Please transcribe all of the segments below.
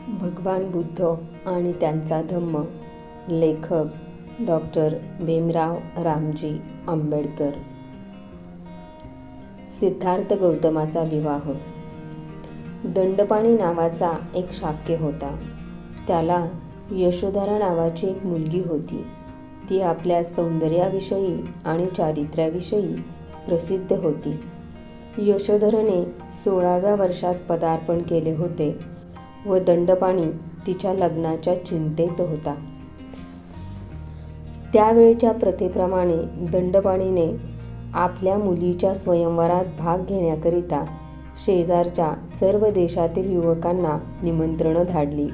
भगवान बुद्ध आणि त्यांचा धम्म. लेखक डॉक्टर भीमराव रामजी आंबेडकर. सिद्धार्थ गौतमाचा विवाह. दंडपाणी नावाचा एक शाक्य होता. त्याला यशोधरा नावाची एक मुलगी होती. ती आपल्या सौंदर्याविषयी आणि चारित्र्याविषयी प्रसिद्ध होती. यशोधरेने 16व्या वर्षात पदार्पण केले होते व दंडपाणी तिच्या लग्नाच्या चिंतेत होता. त्यावेळच्या प्रथेप्रमाणे दंडपाणीने आपल्या मुलीच्या स्वयंवरात भाग घेण्याकरिता शेजारच्या सर्व देशातील युवकांना निमंत्रण धाडली.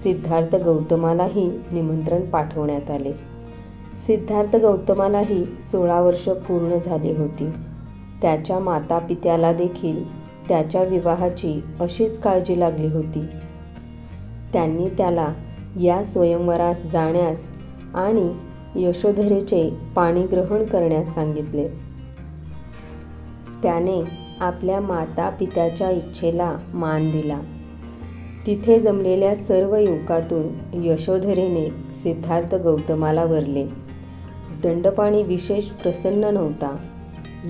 सिद्धार्थ गौतमालाही निमंत्रण पाठवण्यात आले. सिद्धार्थ गौतमालाही 16 वर्ष पूर्ण झाली होती. त्याच्या मातापित्याला देखील त्याच्या विवाहाची अशीच काळजी लागली होती. त्यांनी त्याला या स्वयंवरास जाण्यास आणि यशोधरेचे पाणी ग्रहण करण्यास सांगितले. त्याने आपल्या मातापित्याच्या इच्छेला मान दिला. तिथे जमलेल्या सर्व युवकातून यशोधरेने सिद्धार्थ गौतमाला वरले. दंडपाणी विशेष प्रसन्न नव्हता.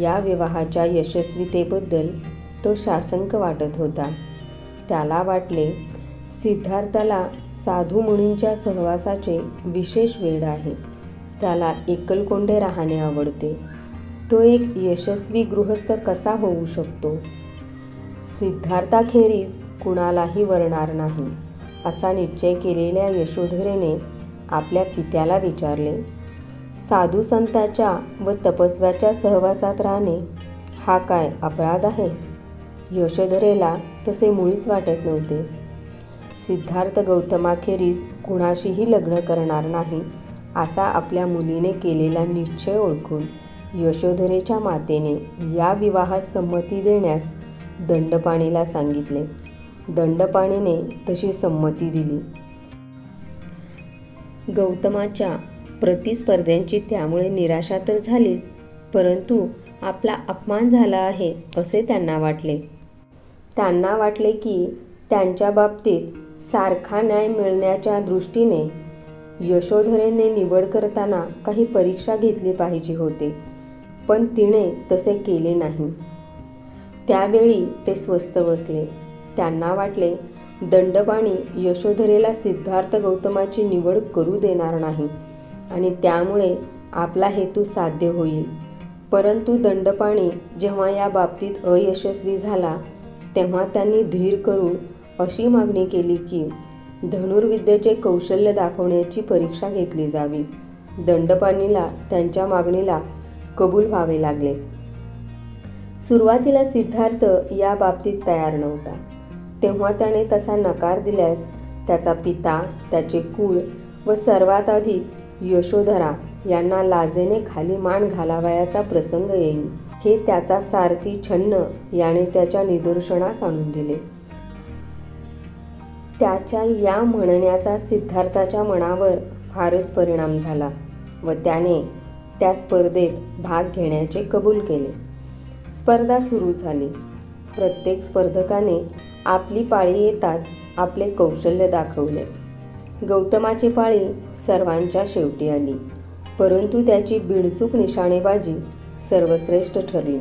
या विवाहाच्या यशस्वीतेबद्दल तो साशंक वाटत होता. त्याला वाटले, सिद्धार्थाला साधू मुनींच्या सहवासाचे विशेष वेड आहे. त्याला एकलकोंडे राहणे आवडते. तो एक यशस्वी गृहस्थ कसा होऊ शकतो? सिद्धार्थाखेरीज कुणालाही वरणार नाही असा निश्चय केलेल्या यशोधरेने आपल्या पित्याला विचारले, साधू संतांच्या व तपस्व्याच्या सहवासात राहणे हा काय अपराध आहे? यशोधरेला तसे मुळीच वाटत नव्हते. सिद्धार्थ गौतमाखेरीज कुणाशीही लग्न करणार नाही असा आपल्या मुलीने केलेला निश्चय ओळखून यशोधरेच्या मातेने या विवाहात संमती देण्यास दंडपाणीला सांगितले. दंडपाणीने तशी संमती दिली. गौतमाच्या प्रतिस्पर्ध्यांची त्यामुळे निराशा तर झालीच, परंतु आपला अपमान झाला आहे असे त्यांना वाटले. त्यांना वाटले की त्यांच्या बाबतीत सारखा न्याय मिळण्याच्या दृष्टीने यशोधरेने निवड करताना काही परीक्षा घेतली पाहिजे होते, पण तिने तसे केले नाही. त्यावेळी ते स्वस्थ बसले. त्यांना वाटले, दंडपाणी यशोधरेला सिद्धार्थ गौतमाची निवड करू देणार नाही आणि त्यामुळे आपला हेतू साध्य होईल. परंतु दंडपाणी जेव्हा या बाबतीत अयशस्वी झाला तेव्हा त्यांनी धीर करून अशी मागणी केली की धनुर्विद्येचे कौशल्य दाखवण्याची परीक्षा घेतली जावी. दंडपाणीला त्यांच्या मागणीला कबूल व्हावे लागले. सुरुवातीला सिद्धार्थ या बाबतीत तयार नव्हता. तेव्हा त्याने तसा नकार दिल्यास त्याचा पिता, त्याचे कुळ व सर्वात अधिक यशोधरा यांना लाजेने खाली मान घालावयाचा प्रसंग येईल हे त्याचा सारथी छन्न याने त्याच्या निदर्शनास आणून दिले. त्याच्या या म्हणण्याचा सिद्धार्थाच्या मनावर फारच परिणाम झाला व त्याने त्या स्पर्धेत भाग घेण्याचे कबूल केले. स्पर्धा सुरू झाली. प्रत्येक स्पर्धकाने आपली पाळी येताच आपले कौशल्य दाखवले. गौतमाची पाळी सर्वांच्या शेवटी आली, परंतु त्याची बिनचूक निशाणेबाजी सर्वश्रेष्ठ ठरली.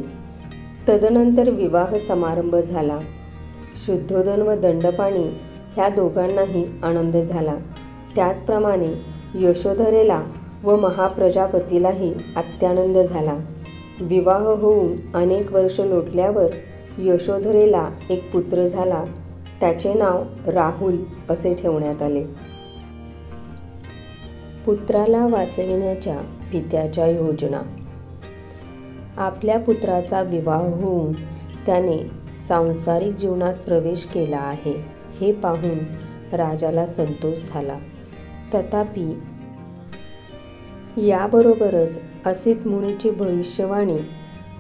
तदनंतर विवाह समारंभ झाला. शुद्धोदन व दंडपाणी ह्या दोघांनाही आनंद झाला. त्याचप्रमाणे यशोधरेला व महाप्रजापतीलाही अत्यानंद झाला. विवाह होऊन अनेक वर्ष लोटल्यावर यशोधरेला एक पुत्र झाला. त्याचे नाव राहुल असे ठेवण्यात आले. पुत्राला वाचविण्याच्या पित्याच्या योजना. आपल्या पुत्राचा विवाह होऊन त्याने सांसारिक जीवनात प्रवेश केला आहे हे पाहून राजाला संतोष झाला. तथापि याबरोबरच असित मुनीची भविष्यवाणी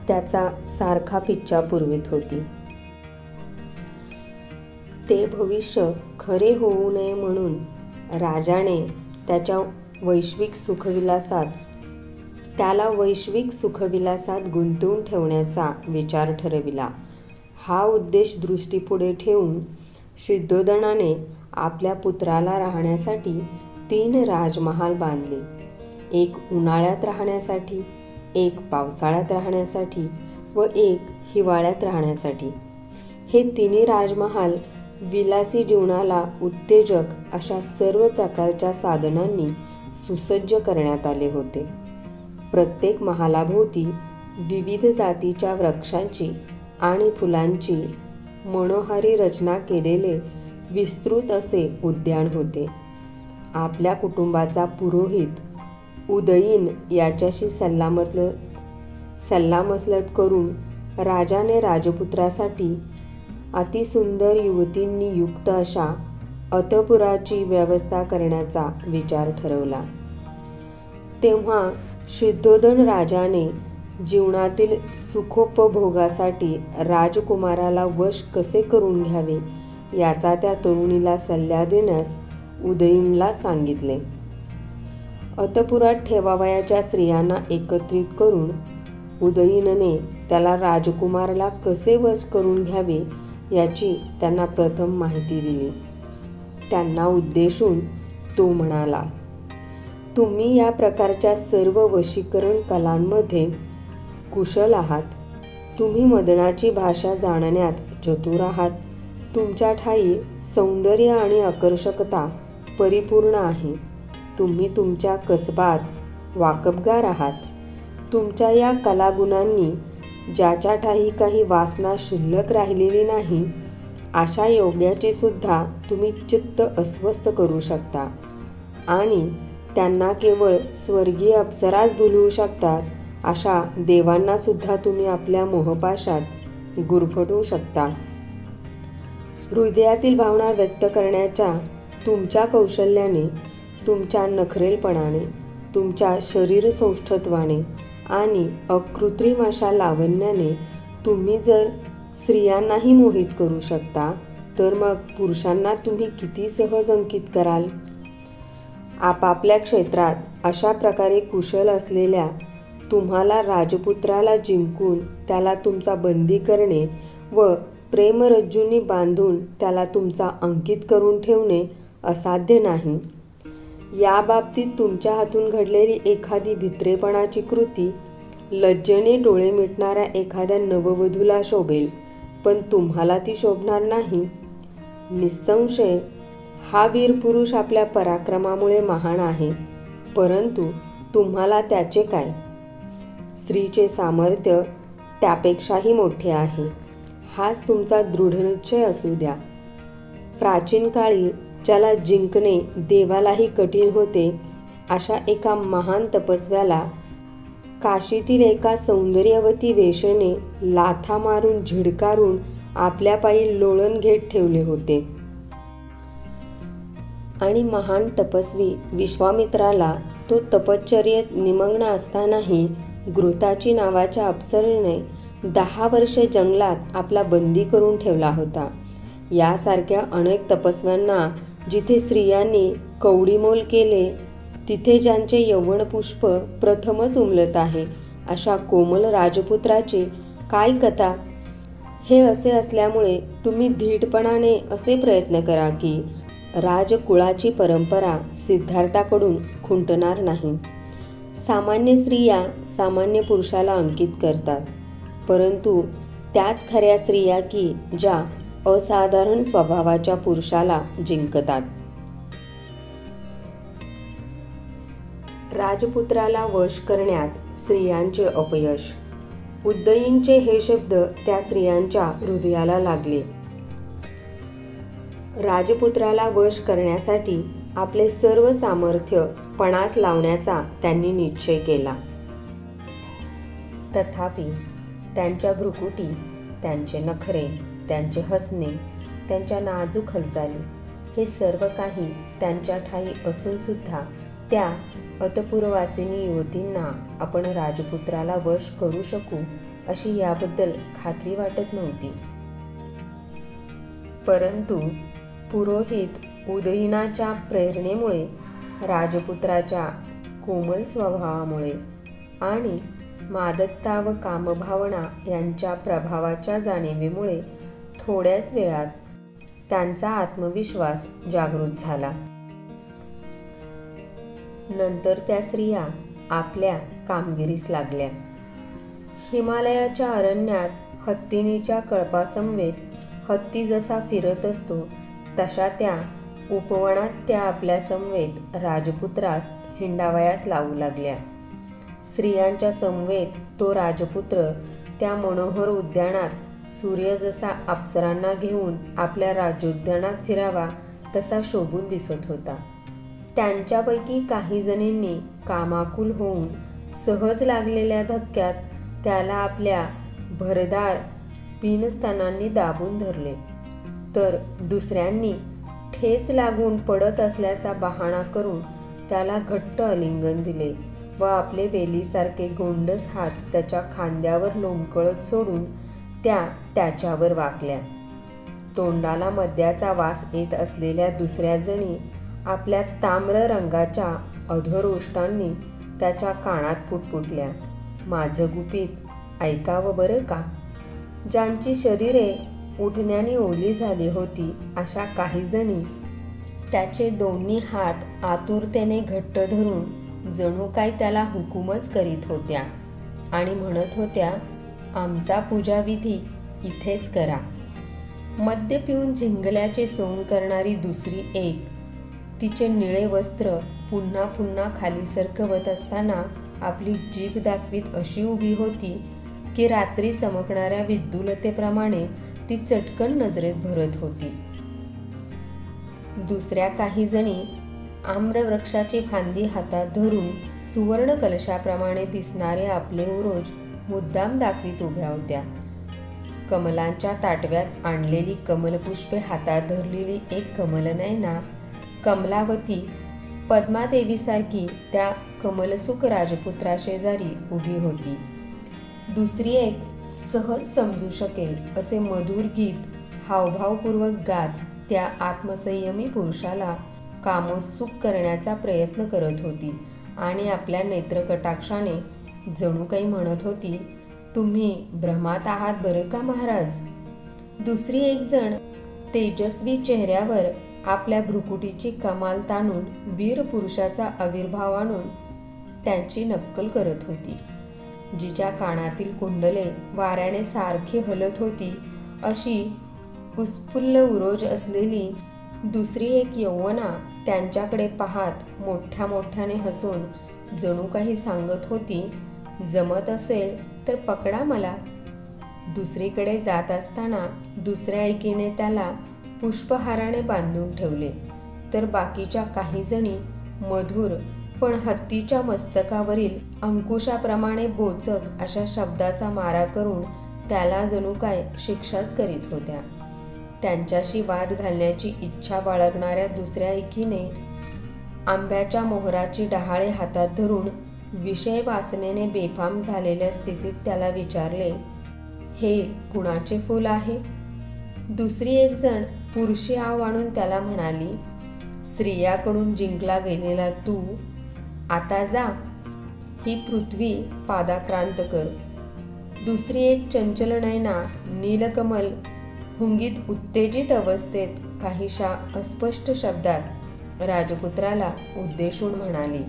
त्याचा सारखा पिच्छा पुरवित होती. ते भविष्य खरे होऊ नये म्हणून राजाने त्याला वैश्विक सुखविलासात गुंतवून ठेवण्याचा विचार ठरविला. हा उद्देश दृष्टीपुढे ठेवून शुद्धोदनाने आपल्या पुत्राला राहण्यासाठी 3 राजमहाल बांधले. एक उन्हाळ्यात राहण्यासाठी, एक पावसाळ्यात राहण्यासाठी व एक हिवाळ्यात राहण्यासाठी. हे 3 राजमहाल विलासी जीवनाला उत्तेजक अशा सर्व प्रकारच्या साधनांनी सुसज्ज करण्यात आले होते. प्रत्येक महालाभोवती विविध जातीच्या वृक्षांची आणि फुलांची मनोहारी रचना केलेले विस्तृत असे उद्यान होते. आपल्या कुटुंबाचा पुरोहित उदयीन याच्याशी सल्लामसलत करून राजाने राजपुत्रासाठी अतिसुंदर युवतींनी युक्त अशा अंतःपुराची व्यवस्था करण्याचा विचार ठरवला. तेव्हा शुद्धोधन राजाने जीवनातील सुखोपभोगासाठी राजकुमाराला वश कसे करून घ्यावे याचा त्या तरुणीला सल्ला देण्यास उदयीनला सांगितले. अंतःपुरात ठेवावयाच्या स्त्रियांना एकत्रित करून उदयीनने त्याला राजकुमाराला कसे वश करून घ्यावे याची त्यांना प्रथम माहिती दिली. त्यांना उद्देशून तो म्हणाला, तुम्ही या प्रकारच्या सर्व वशीकरण कलांमध्ये कुशल आहात. तुम्ही मदनाची भाषा जाणण्यात चतुर आहात. तुमच्या ठायी सौंदर्य आणि आकर्षकता परिपूर्ण आहे. तुम्ही तुमच्या कसबात वाकबगार आहात. तुमच्या या कलागुणांनी ज्याच्या ठायी काही वासना शिल्लक राहिलेली नाही अशा योग्याचे सुद्धा तुम्ही चित्त अस्वस्थ करू शकता आणि त्यांना केवळ स्वर्गीय अप्सराच भुलवू शकतात अशा देवांना सुद्धा तुम्ही आपल्या मोहपाशात गुरफटवू शकता. हृदयातील भावना व्यक्त करण्याच्या तुमच्या कौशल्याने, तुमच्या नखरेलपणाने, तुमच्या शरीर सौष्ठत्वाने आणि अकृत्रिम अशा लावण्याने तुम्ही जर स्त्रियांनाही मोहित करू शकता तर मग पुरुषांना तुम्ही किती सहज अंकित कराल. आपापल्या क्षेत्रात अशा प्रकारे कुशल असलेल्या तुम्हाला राजपुत्राला जिंकून त्याला तुमचा बंदी करणे व प्रेमरज्जूंनी बांधून त्याला तुमचा अंकित करून ठेवणे असाध्य नाही. या बाबतीत तुमच्या हातून घडलेली एखादी भित्रेपणाची कृती लज्जेने डोळे मिटणाऱ्या एखाद्या नववधूला शोभेल, पण तुम्हाला ती शोभणार नाही. निस्संशय हा वीर पुरुष आपल्या पराक्रमामुळे महान आहे, परंतु तुम्हाला त्याचे काय? स्त्रीचे सामर्थ्य त्यापेक्षाही मोठे आहे. हाच तुमचा दृढनिश्चय असू द्या. प्राचीन काळी ज्याला जिंकणे देवालाही कठीण होते अशा एका महान तपस्व्याला काशीतील एका सौंदर्यवती वेश्येने लाथा मारून झिडकारून आपल्या पायी लोळण घेत ठेवले होते. आणि महान तपस्वी विश्वामित्राला तो तपश्चर्येत निमग्न असतानाही घृताची नावाच्या अप्सरेने 10 वर्षे जंगलात आपला बंदी करून ठेवला होता. यासारख्या अनेक तपस्व्यांना जिथे स्त्रियांनी कवडीमोल केले, तिथे ज्यांचे यौवनपुष्प प्रथमच उमलत आहे अशा कोमल राजपुत्राची काय कथा. हे असे असल्यामुळे तुम्ही धीटपणाने असे प्रयत्न करा की राजकुळाची परंपरा सिद्धार्थाकडून खुंटणार नाही. सामान्य स्त्रिया सामान्य पुरुषाला अंकित करतात, परंतु त्याच खऱ्या स्त्रिया की ज्या असाधारण स्वभावाच्या पुरुषाला जिंकतात. राजपुत्राला वश करण्यात स्त्रियांचे अपयश. उदयीनचे हे शब्द त्या स्त्रियांच्या हृदयाला लागले. राजपुत्राला वश करण्यासाठी आपले सर्व सामर्थ्य पणास लावण्याचा त्यांनी निश्चय केला. तथापि त्यांच्या भ्रुकुटी, त्यांचे नखरे, त्यांचे हसणे, त्यांच्या नाजूक हालचाली हे सर्व काही त्यांच्या ठायी असून सुद्धा त्या अंतःपुरवासिनी युवतींना आपण राजपुत्राला वश करू शकू अशी याबद्दल खात्री वाटत नव्हती. परंतु पुरोहित उदयीनाच्या प्रेरणेमुळे, राजपुत्राच्या कोमल स्वभावामुळे आणि मादकता व कामभावना यांच्या प्रभावाच्या जाणीवेमुळे थोड्याच वेळात त्यांचा आत्मविश्वास जागृत झाला. नंतर त्या स्त्रिया आपल्या कामगिरीस लागल्या. हिमालयाच्या अरण्यात हत्तीणीच्या कळपासमवेत हत्ती जसा फिरत असतो तशा त्या उपवनात त्या आपल्या समवेत राजपुत्रास हिंडावयास लावू लागल्या. स्त्रियांच्या समवेत तो राजपुत्र त्या मनोहर उद्यानात सूर्य जसा अप्सरांना घेऊन आपल्या राज्योद्यानात फिरावा तसा शोभून दिसत होता. त्यांच्यापैकी काही जणींनी कामाकुल होऊन सहज लागलेल्या धक्क्यात त्याला आपल्या भरदार पिनस्तनांनी दाबून धरले, तर दुसऱ्यांनी ठेच लागून पडत असल्याचा बहाणा करून त्याला घट्ट आलिंगन दिले व आपले वेलीसारखे गोंडस हात त्याच्या खांद्यावर लोंबकळत सोडून त्या त्याच्यावर वाकल्या. तोंडाला मद्याचा वास येत असलेल्या दुसऱ्या जणी आपल्या ताम्र रंगाच्या अधरोष्टांनी त्याच्या कानात पुटपुटल्या, माझं गुपित ऐकावं बरं का. ज्यांची शरीरे उठण्याने ओली झाली होती अशा काही जणी त्याचे दोन्ही हात आतुरतेने घट्ट धरून जणू काय त्याला हुकूमच करीत होत्या आणि म्हणत होत्या, आमचा पूजाविधी इथेच करा. मद्य पिऊन झिंगल्याचे सोंग करणारी दुसरी एक तिचे निळे वस्त्र पुन्हा पुन्हा खाली सरकवत असताना आपली जीभ दाखवीत अशी उभी होती की रात्री चमकणाऱ्या विद्युलतेप्रमाणे ती चटकन नजरेत भरत होती. दुसऱ्या काही जणी आम्रवृक्षाची फांदी हातात धरून सुवर्ण कलशाप्रमाणे दिसणारे आपले उरोज मुद्दाम दाखवीत उभ्या होत्या. कमलांच्या ताटव्यात आणलेली कमलपुष्पे हातात धरलेली एक कमलनयना कमलावती पद्मादेवीसारखी त्या कमलसुख राजपुत्राशेजारी उभी होती. दुसरी एक सहज समजू शकेल असे मधुर गीत हावभावपूर्वक गात त्या आत्मसंयमी पुरुषाला कामोत्सुक करण्याचा प्रयत्न करत होती आणि आपल्या नेत्रकटाक्षाने जणू काही म्हणत होती, तुम्ही भ्रमात आहात बरं का महाराज. दुसरी एक जण तेजस्वी चेहऱ्यावर आपल्या भ्रुकुटीची कमाल ताणून वीर पुरुषाचा आविर्भाव आणून त्यांची नक्कल करत होती. जिच्या कानातील कुंडले वाऱ्याने सारखी हलत होती अशी उत्फुल्ल उरोज असलेली दुसरी एक यौवना त्यांच्याकडे पाहत मोठ्या मोठ्याने हसून जणू काही सांगत होती, जमत असेल तर पकडा मला. दुसरीकडे जात असताना दुसऱ्या एकीने त्याला पुष्पहाराने बांधून ठेवले, तर बाकीच्या काही जणी मधुर पण हत्तीच्या मस्तकावरील अंकुशाप्रमाणे बोचक अशा शब्दाचा मारा करून त्याला जणू काय शिक्षाच करीत होत्या. त्यांच्याशी वाद घालण्याची इच्छा बाळगणाऱ्या दुसऱ्या एकीने आंब्याच्या मोहराची डहाळे हातात धरून विषय वासनेने बेफाम झालेल्या स्थितीत त्याला विचारले, हे कुणाचे फूल आहे. दुसरी एक जण पुरुषी आव आणून त्याला म्हणाली, स्त्रियाकडून जिंकला गेलेला तू आता जा, ही पृथ्वी पादाक्रांत कर. दुसरी एक चंचल नयना नीलकमल हुंगीत उत्तेजित अवस्थेत काहीशा अस्पष्ट शब्दात राजपुत्राला उद्देशून म्हणाली,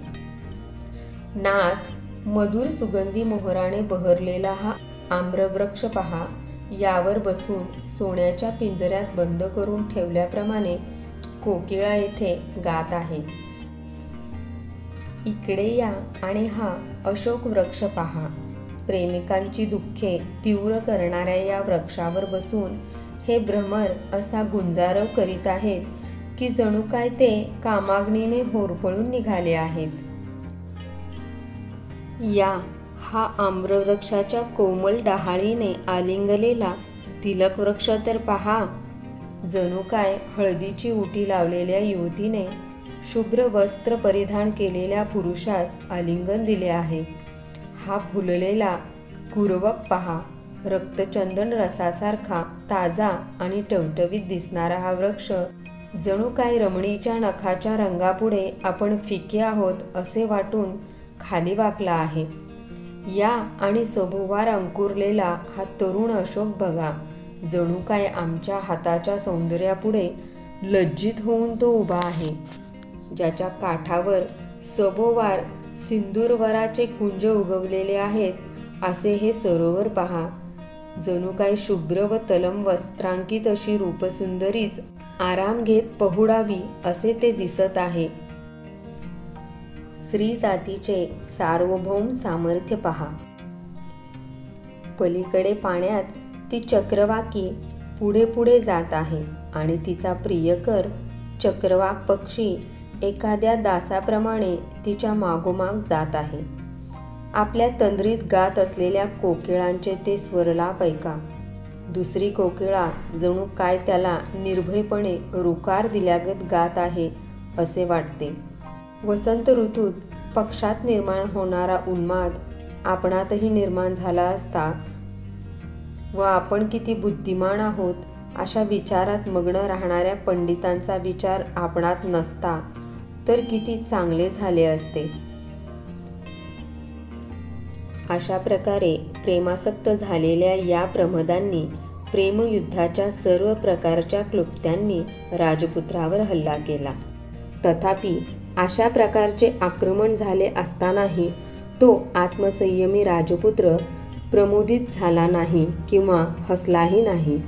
नाथ, मधुर सुगंधी मोहराने बहरलेला हा आम्रवृक्ष पहा, यावर बसून सोन्याच्या पिंजऱ्यात बंद करून ठेवल्याप्रमाणे कोकिळा येथे गात आहे. इकडे या आणि हा अशोक वृक्ष पहा. प्रेमिकांची दुःखे तीव्र करणाऱ्या या वृक्षावर बसून हे भ्रमर असा गुंजारव करीत आहेत की जणू काय ते कामाग्नीने होरपळून निघाले आहेत. या हा आम्रवृक्षाच्या कोमल डहाळीने आलिंगलेला तिलक वृक्ष तर पहा. जणू काय हळदीची उटी लावलेल्या युवतीने शुभ्र वस्त्र परिधान केलेल्या पुरुषास आलिंगन दिले आहे. हा फुललेला कुरवक पहा. रक्तचंदन रसासारखा ताजा आणि टवटवीत दिसणारा हा वृक्ष जणू काय रमणीच्या नखाच्या रंगापुढे आपण फिके आहोत असे वाटून खाली वाकला आहे. या आणि सभोवार अंकुरलेला हा तरुण अशोक बघा, जणू काय आमच्या हाताच्या सौंदर्यापुढे लज्जित होऊन तो उभा आहे, ज्याच्या काठावर सभोवार सिंदूरवराचे कुंज उगवलेले आहेत, असे हे सरोवर पहा. जणू काय शुभ्र व तलम वस्त्रांकित अशी रूपसुंदरीच आराम घेत पहुडावी असे ते दिसत आहे. स्त्री जातीचे सार्वभौम सामर्थ्य पहा. पलीकडे पाण्यात ती चक्रवाकी पुढे पुढे जात आहे आणि तिचा प्रियकर चक्रवाक पक्षी एखाद्या दासाप्रमाणे तिच्या मागोमाग जात आहे. आपल्या तंद्रीत गात असलेल्या कोकिळांचे ते स्वरलाप ऐका. दुसरी कोकिळा जणू काय त्याला निर्भयपणे रुकार दिल्यागत गात आहे असे वाटते. वसंत ऋतूत पक्षात निर्माण होणारा उन्माद आपणातही निर्माण झाला असता व आपण किती बुद्धिमान आहोत अशा विचारात मग्न राहणाऱ्या पंडितांचा विचार आपणात नसता तर किती चांगले झाले असते. अशा प्रकारे प्रेमासक्त झालेल्या या प्रमदांनी प्रेमयुद्धाच्या सर्व प्रकारच्या क्लुप्त्यांनी राजपुत्रावर हल्ला केला. तथापि अशा प्रकारचे आक्रमण झाले असतानाही तो आत्मसंयमी राजपुत्र प्रमोदित झाला नाही किंवा हसलाही नाही.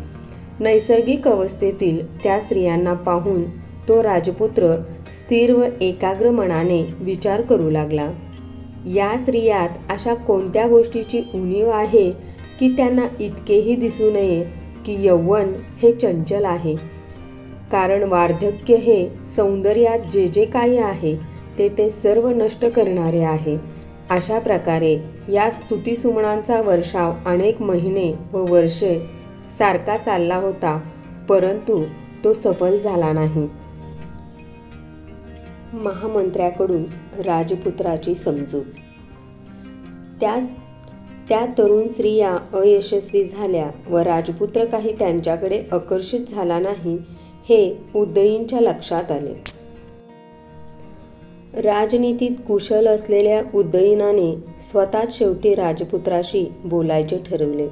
नैसर्गिक अवस्थेतील त्या स्त्रियांना पाहून तो राजपुत्र स्थिर व एकाग्र मनाने विचार करू लागला. या स्त्रियात अशा कोणत्या गोष्टीची उणीव आहे की त्यांना इतकेही दिसू नये की यौवन हे चंचल आहे, कारण वार्धक्य हे सौंदर्यात जे जे काही आहे ते सर्व नष्ट करणारे आहे. अशा प्रकारे या स्तुतिसुमनांचा वर्षाव अनेक महिने व वर्षे सारखा चालला होता, परंतु तो सफल झाला नाही. महामंत्र्याकडून राजपुत्राची समजूत. त्या तरुण स्त्रिया अयशस्वी झाल्या व राजपुत्र काही त्यांच्याकडे आकर्षित झाला नाही हे उदयींच्या लक्षात आले. राजनीतीत कुशल असलेल्या उदयीनाने स्वतःच शेवटी राजपुत्राशी बोलायचे ठरवले.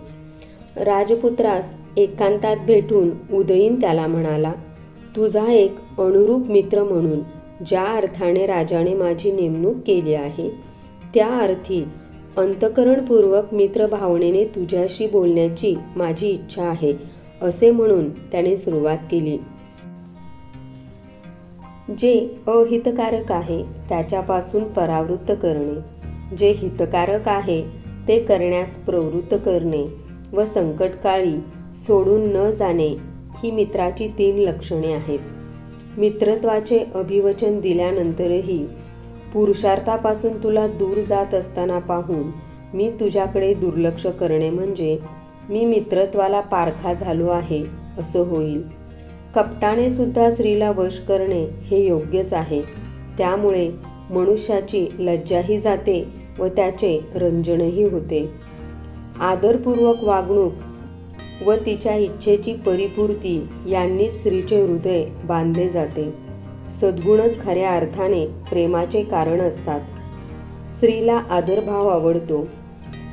राजपुत्रास एकांतात भेटून उदयीन त्याला म्हणाला, तुझा एक अनुरूप मित्र म्हणून ज्या अर्थाने राजाने माझी नेमणूक केली आहे त्या अर्थी अंतःकरणपूर्वक मित्रभावनेने तुझ्याशी बोलण्याची माझी इच्छा आहे, असे म्हणून त्याने सुरुवात केली. जे अहितकारक आहे त्याच्यापासून परावृत्त करणे, जे हितकारक आहे ते करण्यास प्रवृत्त करणे व संकटकाळी सोडून न जाणे ही मित्राची 3 लक्षणे आहेत. मित्रत्वाचे अभिवचन दिल्यानंतरही पुरुषार्थापासून तुला दूर जात असताना पाहून मी तुझ्याकडे दुर्लक्ष करणे म्हणजे मी मित्रत्वाला पारखा झालो आहे असं होईल. कपटाने सुद्धा स्त्रीला वश करणे हे योग्यच आहे. त्यामुळे मनुष्याची लज्जाही जाते व त्याचे रंजनही होते. आदरपूर्वक वागणूक व तिच्या इच्छेची परिपूर्ती यांनीच स्त्रीचे हृदय बांधले जाते. सद्गुणच खऱ्या अर्थाने प्रेमाचे कारण असतात. स्त्रीला आदरभाव आवडतो.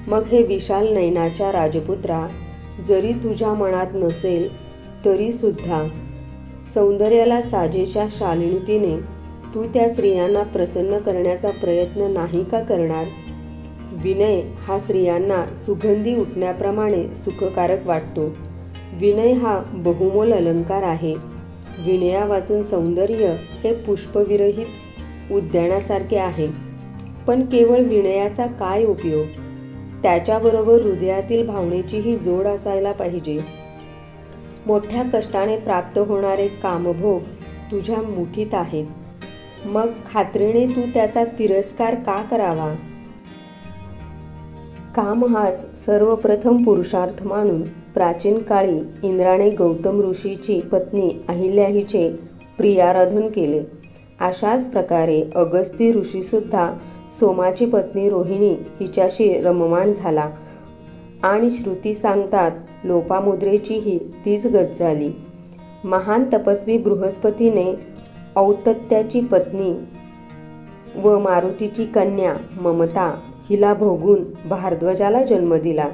मग हे विशाल नयनाच्या राजपुत्रा, जरी तुझ्या मनात नसेल तरी सुद्धा सौंदर्याला साजेच्या शालीनतेने तू त्या स्त्रियांना प्रसन्न करण्याचा प्रयत्न नाही का करणार? विनय हा स्त्रियांना सुगंधी उठण्याप्रमाणे सुखकारक वाटतो. विनय हा बहुमोल अलंकार आहे. विनया वाचून सौंदर्य हे पुष्पविरहित उद्यानासारखे आहे. पण केवळ विनयाचा काय उपयोग? त्याच्याबरोबर हृदयातील भावनेचीही जोड असायला पाहिजे. मोठ्या कष्टाने प्राप्त होणारे कामभोग तुझ्या मुठीत आहेत, मग खात्रीने तू त्याचा तिरस्कार का करावा? काम हाच सर्वप्रथम पुरुषार्थ मानून प्राचीन काळी इंद्राने गौतम ऋषीची पत्नी अहिल्या हिचे प्रियाराधन केले. अशाच प्रकारे अगस्ती ऋषीसुद्धा सोमाची पत्नी रोहिणी हिच्याशी रममाण झाला आणि श्रुती सांगतात लोपामुद्रेचीही तीच गत झाली. महान तपस्वी बृहस्पतीने औतत्याची पत्नी व मारुतीची कन्या ममता हिला भोगून भारद्वाजाला जन्म दिला.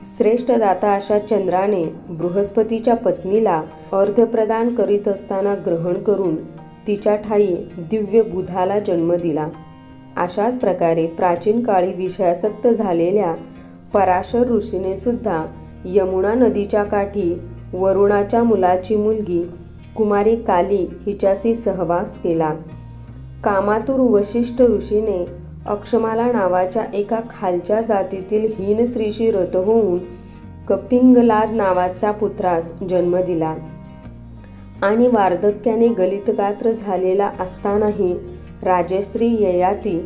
श्रेष्ठ दाता अशा चंद्राने बृहस्पतीच्या पत्नीला अर्घ्यप्रदान करीत असताना ग्रहण करून तिच्या ठायी दिव्य बुधाला जन्म दिला. अशाच प्रकारे प्राचीन काळी विषयासक्त झालेल्या पराशर ऋषीने सुद्धा यमुना नदीच्या काठी वरुणाच्या मुलाची मुलगी कुमारी काली हिच्याशी सहवास केला. कामातुर वशिष्ठ ऋषीने अक्षमाला नावाच्या एका खालच्या जातीतील हीन स्त्रीशी रत होऊन कपिंगलाद नावाच्या पुत्रास जन्म दिला आणि वार्धक्याने गलितगात्र झालेला असतानाही राजश्री ययाती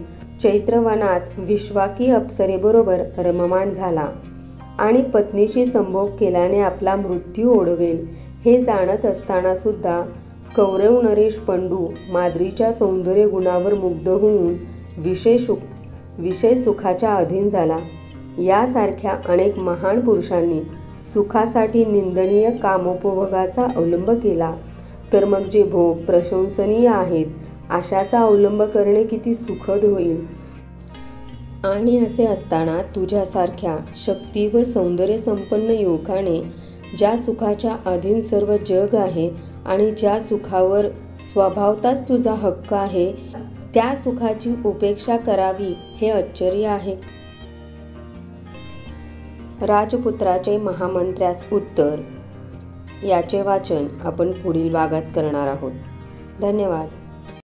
चैत्रवनात विश्वाकी अप्सरेबरोबर रममाण झाला आणि पत्नीशी संभोग केल्याने आपला मृत्यू ओढवेल हे जाणत असताना सुद्धा कौरव नरेश पंडू माद्रीच्या सौंदर्य गुणावर मुग्ध होऊन विषय सुखाच्या अधीन झाला. यासारख्या अनेक महान पुरुषांनी सुखासाठी निंदनीय कामोपभोगाचा अवलंब केला, तर मग जे भोग प्रशंसनीय आहेत अशाचा अवलंब करणे किती सुखद होईल. आणि असे असताना तुझ्यासारख्या शक्ती व सौंदर्य संपन्न युवकाने ज्या सुखाच्या अधीन सर्व जग आहे आणि ज्या सुखावर स्वभावताच तुझा हक्क आहे त्या सुखाची उपेक्षा करावी हे आश्चर्य आहे. राजपुत्राचे महामंत्र्यास उत्तर याचे वाचन आपण पुढील भागात करणार आहोत. धन्यवाद.